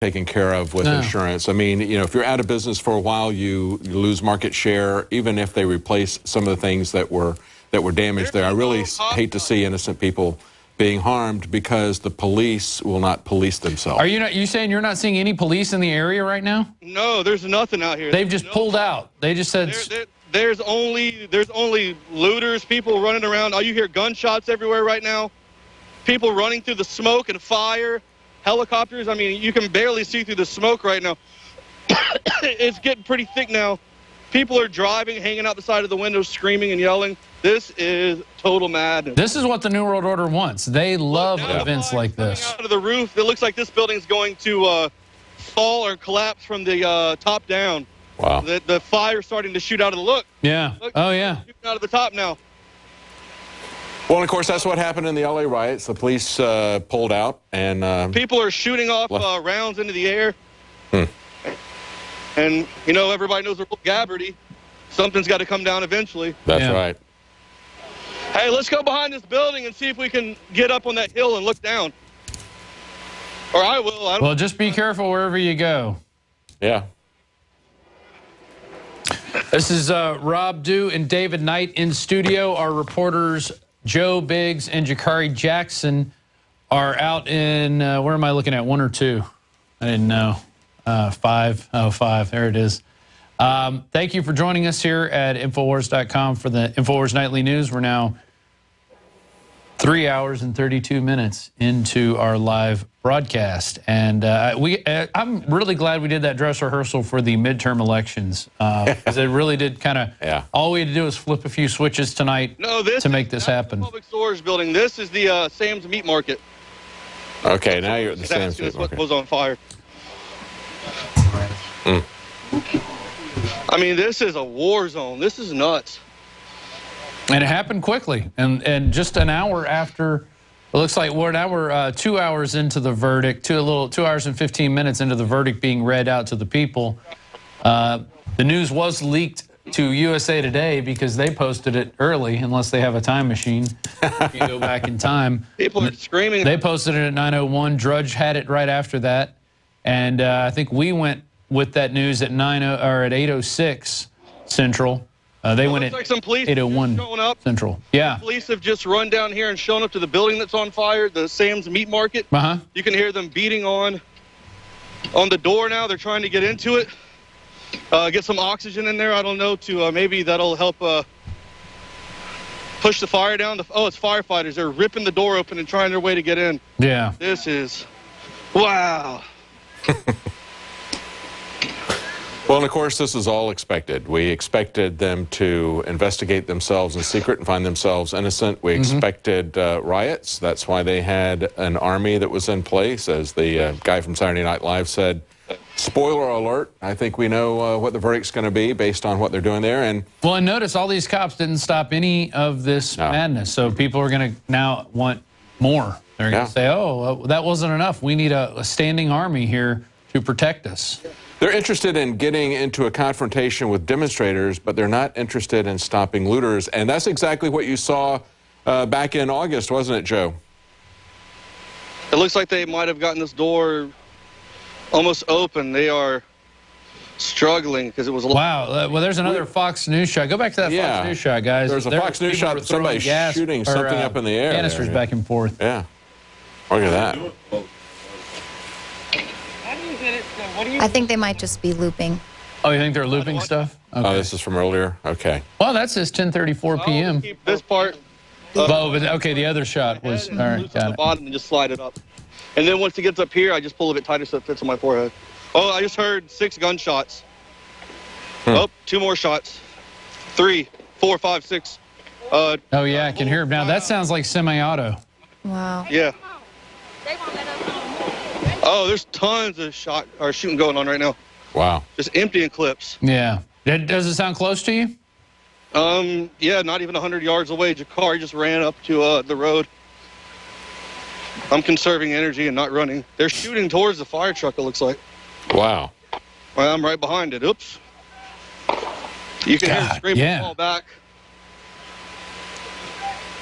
taken care of with insurance. I mean, you know, if you're out of business for a while, you lose market share, even if they replace some of the things that were damaged there. I really hate to see innocent people being harmed because the police will not police themselves. Are you saying you're not seeing any police in the area right now? No, there's nothing out here. They've just pulled out. They just said there's only looters, people running around. All you hear gunshots everywhere right now. People running through the smoke and fire. Helicopters, I mean, you can barely see through the smoke right now. It's getting pretty thick now. People are driving, hanging out the side of the windows, screaming and yelling. This is total madness. This is what the New World Order wants. They love events like this. Out of the roof, it looks like this building's going to fall or collapse from the top down. Wow. The fire's starting to shoot out of the look. Yeah. Look, oh, yeah. Shooting out of the top now. Well, and of course, that's what happened in the LA riots. The police pulled out, and people are shooting off rounds into the air. And, you know, everybody knows they're Gabbardy. Something's got to come down eventually. That's right. Hey, let's go behind this building and see if we can get up on that hill and look down. Or I will. Well, just be careful wherever you go. Yeah. This is Rob Dew and David Knight in studio. Our reporters Joe Biggs and Jakari Jackson are out in, where am I looking at, 1 or 2? I didn't know. 5. Oh, 5. There it is. Thank you for joining us here at INFOWARS.com for the INFOWARS Nightly News. We're now 3 hours and 32 minutes into our live broadcast. And I'm really glad we did that dress rehearsal for the midterm elections. Because it really did kind of, all we had to do was flip a few switches tonight to make this happen. Public storage building. This is the Sam's Meat Market. Okay, now you're at the Sam's Meat Market. What was on fire. I mean, this is a war zone. This is nuts. And it happened quickly. And just an hour after, it looks like we're now 2 hours into the verdict, 2 hours and 15 minutes into the verdict being read out to the people. The news was leaked to USA Today because they posted it early, unless they have a time machine. If you go back in time. People are screaming. They posted it at 9:01. Drudge had it right after that. And I think we went with that news at 8:06 Central. They went at like some police 8:01 Central. Yeah. Police have just run down here and shown up to the building that's on fire, the Sam's Meat Market. You can hear them beating on the door now. They're trying to get into it, get some oxygen in there. I don't know, to maybe that'll help push the fire down. Oh, it's firefighters. They're ripping the door open and trying their way to get in. Yeah. This is, wow. Well, and of course, this is all expected. We expected them to investigate themselves in secret and find themselves innocent. We expected riots. That's why they had an army that was in place. As the guy from Saturday Night Live said, spoiler alert, I think we know what the verdict's going to be based on what they're doing there. And well, and notice all these cops didn't stop any of this madness. So people are going to now want more. They're going to say, oh, that wasn't enough. We need a standing army here to protect us. They're interested in getting into a confrontation with demonstrators, but they're not interested in stopping looters. And that's exactly what you saw back in August, wasn't it, Joe? It looks like they might have gotten this door almost open. They are struggling because it was a wow. Well, there's another Fox News shot. Go back to that Fox News shot, guys. There's a Fox News shot of somebody shooting something up in the air. Canisters back and forth. Yeah. Look at that. I think they might just be looping. Oh, you think they're looping stuff? Okay. Oh, this is from earlier? Okay. Well, that says 10:34 p.m. Keep this part. Oh, but okay, the other shot was, all right, got it. The bottom and just slide it up. And then once it gets up here, I just pull a bit tighter so it fits on my forehead. Oh, I just heard 6 gunshots. Oh, 2 more shots. 3, 4, 5, 6. Oh, yeah, I can hear him now. That sounds like semi-auto. Wow. Yeah. Oh, there's tons of shooting going on right now. Wow. Just emptying clips. Yeah. Does it sound close to you? Yeah, not even 100 yards away. Jakari just ran up to the road. I'm conserving energy and not running. They're shooting towards the fire truck, it looks like. Wow. Well, I'm right behind it. Oops. You can hear them screaming, fall back.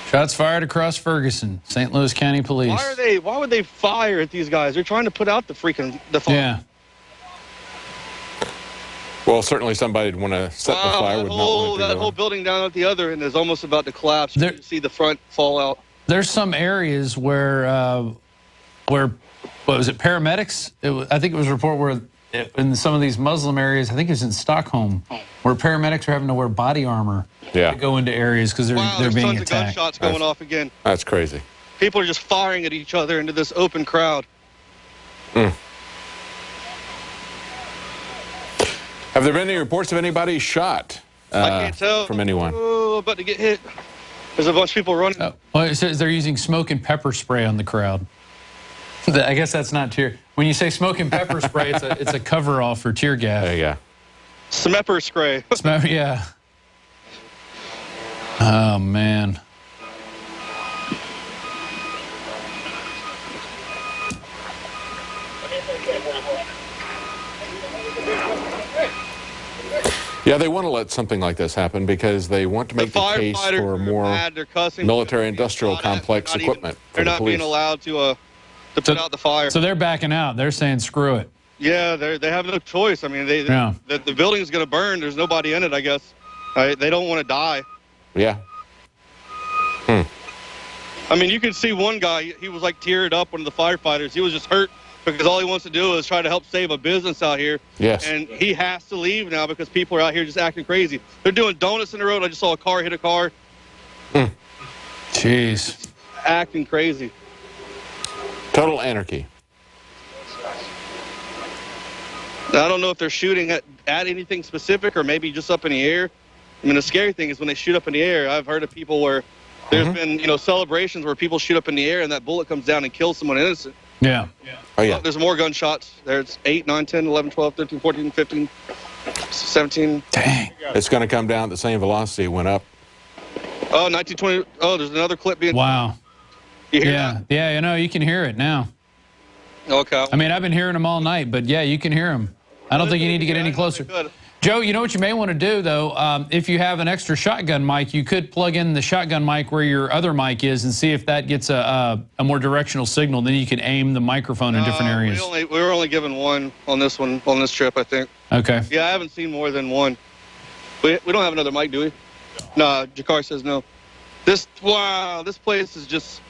Shots fired across Ferguson, St. Louis County Police. Why would they fire at these guys? They're trying to put out the fire. Yeah. Well, certainly somebody would want to set the fire. That whole building down at the other end is almost about to collapse. You can see the front fall out. There's some areas where what was it, paramedics? I think it was a report where in some of these Muslim areas, I think it was in Stockholm, where paramedics are having to wear body armor to go into areas because they're being tons attacked. Of gunshots going off again. That's crazy. People are just firing at each other into this open crowd. Have there been any reports of anybody shot I can't tell. from anyone? Oh, about to get hit. There's a bunch of people running. Well, it says they're using smoke and pepper spray on the crowd. I guess that's not tear. When you say smoke and pepper spray, it's a cover-all for tear gas. There you go. Smepper spray. Yeah. Oh, man. Yeah, they want to let something like this happen because they want to make the case for more military-industrial complex equipment. They're not being allowed to put out the fire. So they're backing out. They're saying, screw it. Yeah, they have no choice. I mean, the building's going to burn. There's nobody in it, I guess. They don't want to die. Yeah. I mean, you can see one guy, he was like teared up, one of the firefighters. He was just hurt because all he wants to do is try to help save a business out here. Yes. And he has to leave now because people are out here just acting crazy. They're doing donuts in the road. I just saw a car hit a car. Jeez. Acting crazy. Total anarchy. I don't know if they're shooting at anything specific or maybe just up in the air. I mean, the scary thing is when they shoot up in the air, I've heard of people where there's been, celebrations where people shoot up in the air and that bullet comes down and kills someone innocent. Yeah. Oh, yeah. There's more gunshots. There's 8, 9, 10, 11, 12, 13, 14, 15, 17. Dang. It's going to come down at the same velocity it went up. Oh, 1920. Oh, there's another clip being... Wow. You hear that? Yeah, you can hear it now. Okay. I mean, I've been hearing them all night, but yeah, you can hear them. I don't think you need to get any closer. Joe, you know what you may want to do, though? If you have an extra shotgun mic, you could plug in the shotgun mic where your other mic is and see if that gets a more directional signal. Then you can aim the microphone in different areas. We were only given one on this trip, I think. Okay. Yeah, I haven't seen more than one. We don't have another mic, do we? No, Jakar says no. This place is just...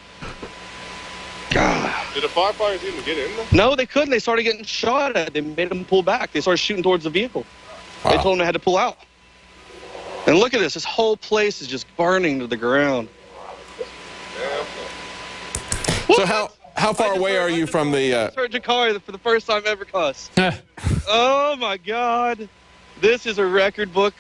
God. Did the firefighters even get in there? No, they couldn't. They started getting shot at. They made them pull back. They started shooting towards the vehicle. Wow. They told them they had to pull out. And look at this. This whole place is just burning to the ground. So how far away are you from the... I heard Jakar for the first time ever cuss. Oh, my God. This is a record book.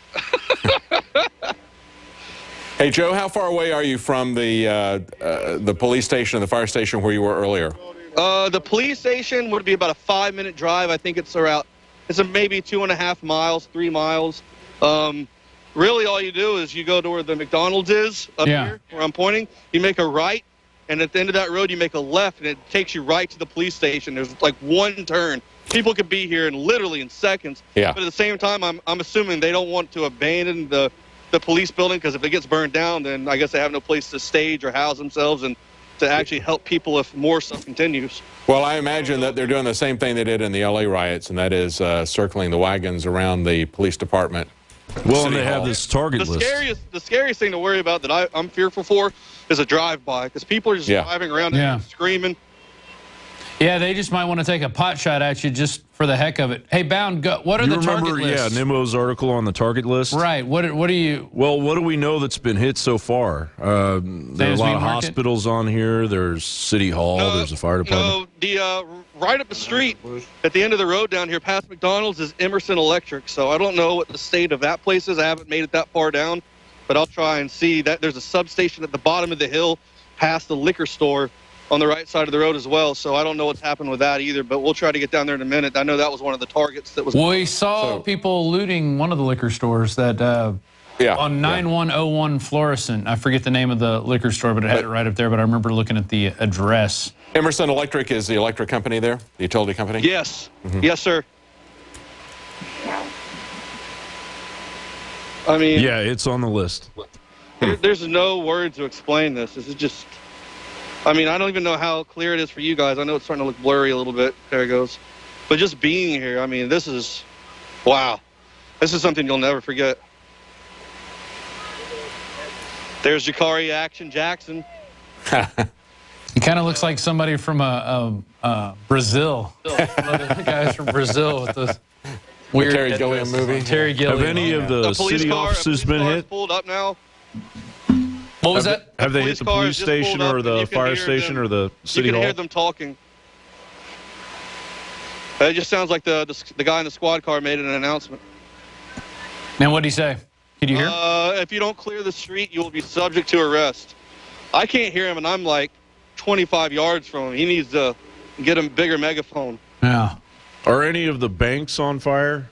Hey, Joe, how far away are you from the police station and the fire station where you were earlier? The police station would be about a 5-minute drive. I think it's around... It's maybe 2.5 miles, 3 miles. Really, all you do is you go to where the McDonald's is up here, where I'm pointing. You make a right, and at the end of that road, you make a left, and it takes you right to the police station. There's like one turn. People could be here literally in seconds. Yeah. But at the same time, I'm assuming they don't want to abandon the police building because if it gets burned down, then I guess they have no place to stage or house themselves and to actually help people if more stuff continues. Well, I imagine that they're doing the same thing they did in the L.A. riots, and that is circling the wagons around the police department. Well, and they have this target list. The scariest thing to worry about that I'm fearful for is a drive-by because people are just driving around and screaming. Yeah, they just might want to take a pot shot at you just for the heck of it. Hey, Bound, what are the target lists? Yeah, Nimmo's article on the target list. Right. What do you... Well, what do we know that's been hit so far? There are a lot of hospitals on here. There's City Hall. There's the fire department. No, right up the street at the end of the road down here past McDonald's is Emerson Electric. So I don't know what the state of that place is. I haven't made it that far down, but I'll try and see that. There's a substation at the bottom of the hill past the liquor store on the right side of the road as well, so I don't know what's happened with that either, but we'll try to get down there in a minute. I know that was one of the targets that was... We saw people looting one of the liquor stores that on 9101 Florissant. I forget the name of the liquor store, but it had it right up there, but I remember looking at the address. Emerson Electric is the electric company there, the utility company? Yes. Yes, sir. I mean... Yeah, it's on the list. There's no words to explain this. This is just, I mean, I don't even know how clear it is for you guys. I know it's starting to look blurry a little bit. There it goes. But just being here, I mean, this is, wow. This is something you'll never forget. There's Jakari Action Jackson. He kind of looks like somebody from Brazil. The guys from Brazil with the weird Terry Gilliam movie. Terry Gilliam. Have any of the city offices been hit? Pulled up now. What was that? Have they hit the police station or the fire station or the city hall? You can hear them talking. It just sounds like the guy in the squad car made an announcement. And what did he say? Could you hear? If you don't clear the street, you will be subject to arrest. I can't hear him, and I'm like 25 yards from him. He needs to get a bigger megaphone. Yeah. Are any of the banks on fire?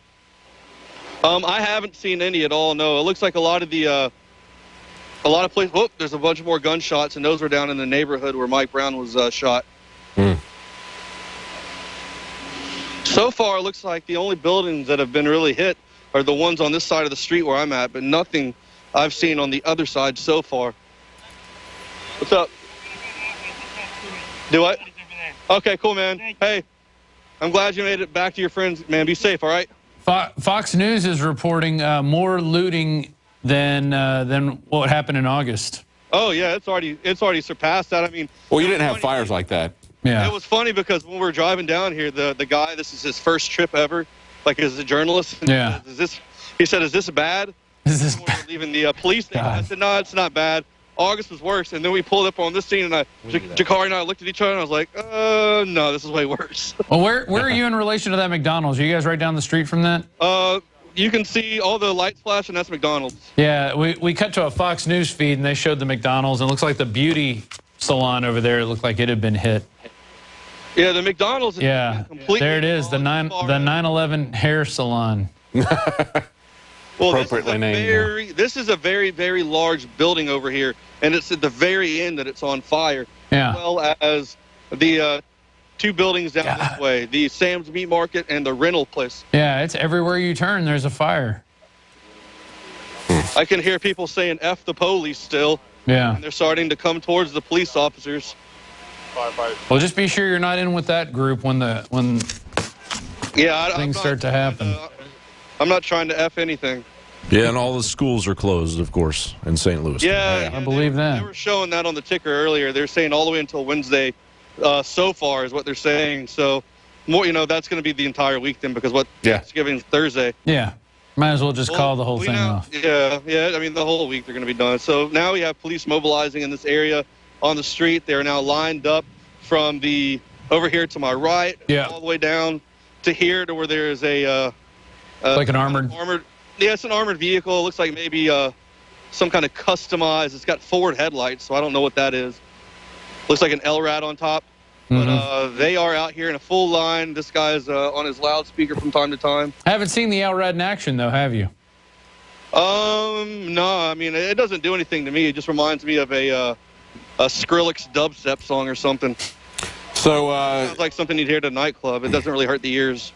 I haven't seen any at all. No, it looks like a lot of places. Oh, there's a bunch more gunshots, and those were down in the neighborhood where Mike Brown was shot. So far, it looks like the only buildings that have been really hit are the ones on this side of the street where I'm at, but nothing I've seen on the other side so far. What's up? Do what? Okay, cool, man. Hey, I'm glad you made it back to your friends, man. Be safe, all right? Fox News is reporting more looting than what happened in August. Oh yeah, it's already surpassed that. I mean, well, you didn't have fires like that. Yeah. It was funny because when we were driving down here, the guy, this is his first trip ever, like as a journalist. Yeah. He said, "Is this bad?" Is this when we were leaving the police station. I said, "No, it's not bad. August was worse." And then we pulled up on this scene, and Jakari and I looked at each other, and I was like, no, this is way worse." Well, where are you in relation to that McDonald's? Are you guys right down the street from that? You can see all the lights flashing. That's McDonald's. Yeah, we cut to a Fox News feed, and they showed the McDonald's, and it looks like the beauty salon over there looked like it had been hit. Yeah, the McDonald's. Yeah, completely there it is, the 9/11 hair salon. Well, appropriately named. This is a very, very large building over here, and it's at the very end that it's on fire. Yeah. As well as the two buildings down this way, the Sam's Meat Market and the rental place. Yeah, it's everywhere you turn, there's a fire. I can hear people saying F the police still. Yeah. And they're starting to come towards the police officers. Well, just be sure you're not in with that group when things start to happen. I'm not trying to F anything. Yeah, and all the schools are closed, of course, in St. Louis. Yeah, I believe that. They were showing that on the ticker earlier. They're saying all the way until Wednesday so far is what they're saying. So, more, that's going to be the entire week then because Thanksgiving's Thursday. Yeah. Might as well just call the whole thing off. Yeah. I mean, the whole week they're going to be done. So now we have police mobilizing in this area on the street. They're now lined up from over here to my right, all the way down to here to where there is like an armored. Yeah, it's an armored vehicle. It looks like maybe some kind of customized. It's got forward headlights, so I don't know what that is. Looks like an LRAD on top. But they are out here in a full line. This guy's on his loudspeaker from time to time. I haven't seen the LRAD in action, though, have you? No. I mean, it doesn't do anything to me. It just reminds me of a Skrillex dubstep song or something. So sounds like something you'd hear at a nightclub. It doesn't really hurt the ears.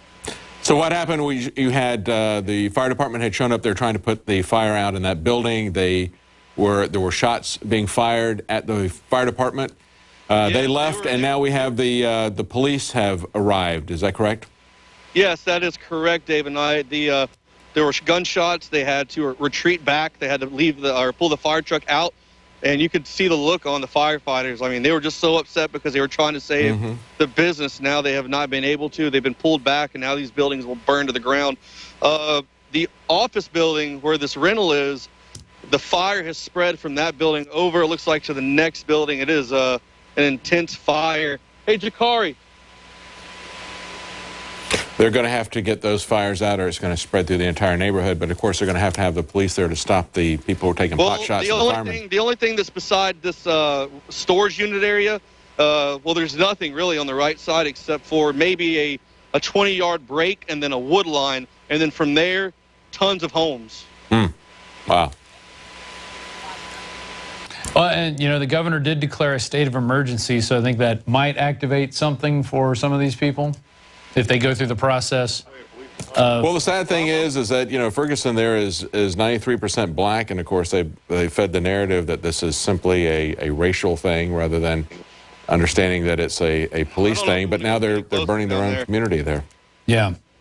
So what happened? You had the fire department had shown up there trying to put the fire out in that building. There were shots being fired at the fire department. They left, and now we have the police have arrived. Is that correct? Yes, that is correct, Dave and I. There were gunshots. They had to retreat back. They had to pull the fire truck out. And you could see the look on the firefighters. I mean, they were just so upset because they were trying to save the business. Now they have not been able to. They've been pulled back, and now these buildings will burn to the ground. The office building where this rental is, the fire has spread from that building over, it looks like, to the next building. It is an intense fire. Hey, Jakari. They're going to have to get those fires out, or it's going to spread through the entire neighborhood. But, of course, they're going to have the police there to stop the people who are taking pot shots at the firemen. The only thing that's beside this storage unit area, there's nothing really on the right side except for maybe a 20-yard break and then a wood line. And then from there, tons of homes. Wow. Well, and, the governor did declare a state of emergency, so I think that might activate something for some of these people if they go through the process. Well, the sad thing is that, you know, Ferguson there is 93% black, and of course they fed the narrative that this is simply a racial thing rather than understanding that it's a police thing. But now they're burning their own community there. Yeah.